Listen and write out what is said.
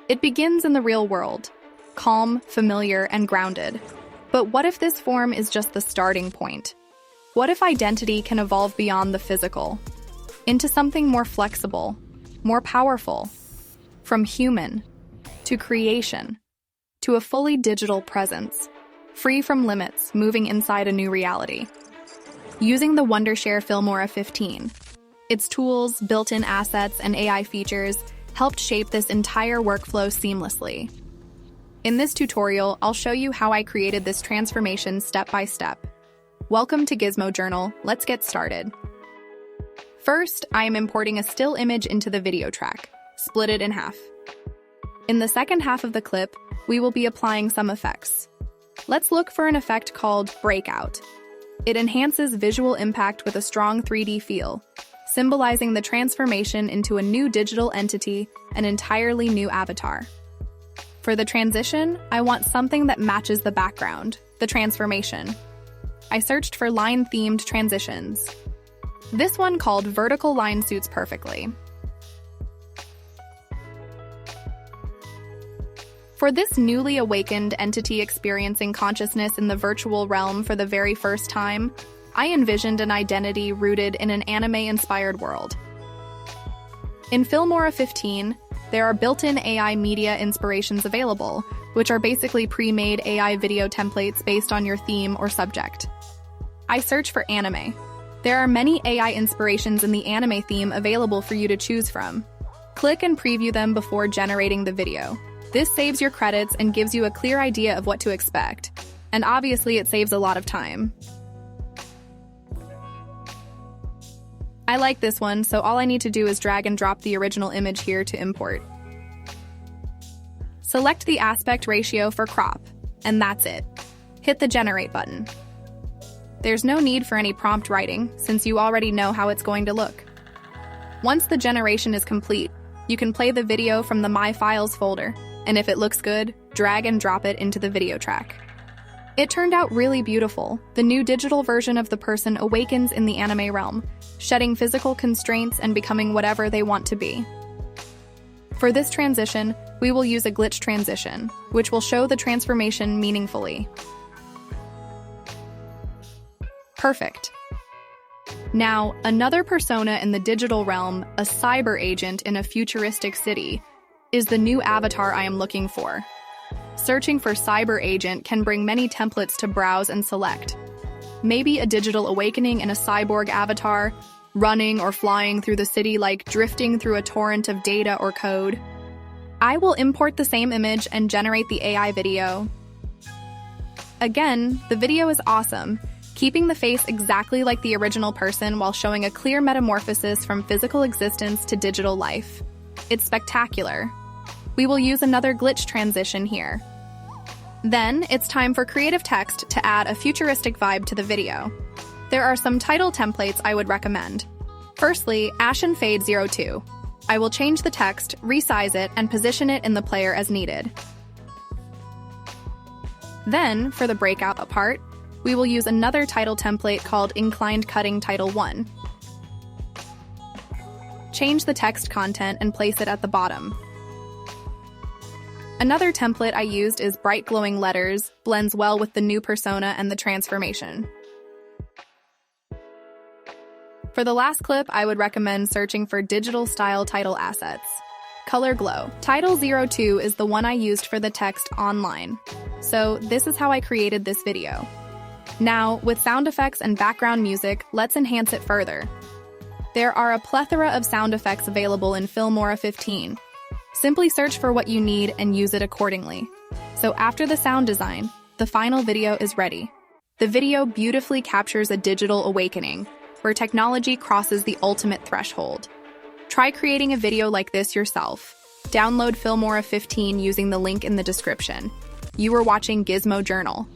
It begins in the real world, calm, familiar, and grounded. But what if this form is just the starting point? What if identity can evolve beyond the physical, into something more flexible, more powerful? From human, to creation, to a fully digital presence, free from limits, moving inside a new reality. Using the Wondershare Filmora 15, its tools, built-in assets, and AI features helped shape this entire workflow seamlessly. In this tutorial, I'll show you how I created this transformation step by step. Welcome to Gizmo Journal. Let's get started. First, I am importing a still image into the video track. Split it in half. In the second half of the clip, we will be applying some effects. Let's look for an effect called Breakout. It enhances visual impact with a strong 3D feel, symbolizing the transformation into a new digital entity, an entirely new avatar. For the transition, I want something that matches the background, the transformation. I searched for line-themed transitions. This one called Vertical Line suits perfectly. For this newly awakened entity experiencing consciousness in the virtual realm for the very first time, I envisioned an identity rooted in an anime-inspired world. In Filmora 15, there are built-in AI media inspirations available, which are basically pre-made AI video templates based on your theme or subject. I search for anime. There are many AI inspirations in the anime theme available for you to choose from. Click and preview them before generating the video. This saves your credits and gives you a clear idea of what to expect. And obviously, it saves a lot of time. I like this one, so all I need to do is drag and drop the original image here to import. Select the aspect ratio for crop, and that's it. Hit the Generate button. There's no need for any prompt writing, since you already know how it's going to look. Once the generation is complete, you can play the video from the My Files folder, and if it looks good, drag and drop it into the video track. It turned out really beautiful. The new digital version of the person awakens in the anime realm, shedding physical constraints and becoming whatever they want to be. For this transition, we will use a glitch transition, which will show the transformation meaningfully. Perfect. Now, another persona in the digital realm, a cyber agent in a futuristic city, is the new avatar I am looking for. Searching for cyber agent can bring many templates to browse and select. Maybe a digital awakening in a cyborg avatar, running or flying through the city like drifting through a torrent of data or code. I will import the same image and generate the AI video. Again, the video is awesome, keeping the face exactly like the original person while showing a clear metamorphosis from physical existence to digital life. It's spectacular. We will use another glitch transition here. Then, it's time for creative text to add a futuristic vibe to the video. There are some title templates I would recommend. Firstly, Ashen Fade 02. I will change the text, resize it, and position it in the player as needed. Then, for the breakout part, we will use another title template called Inclined Cutting Title 1. Change the text content and place it at the bottom. Another template I used is Bright Glowing Letters, blends well with the new persona and the transformation. For the last clip, I would recommend searching for digital style title assets. Color Glow. Title 02 is the one I used for the text online. So this is how I created this video. Now, with sound effects and background music, let's enhance it further. There are a plethora of sound effects available in Filmora 15. Simply search for what you need and use it accordingly. So after the sound design, the final video is ready. The video beautifully captures a digital awakening, where technology crosses the ultimate threshold. Try creating a video like this yourself. Download Filmora 15 using the link in the description. You are watching Gizmo Journal.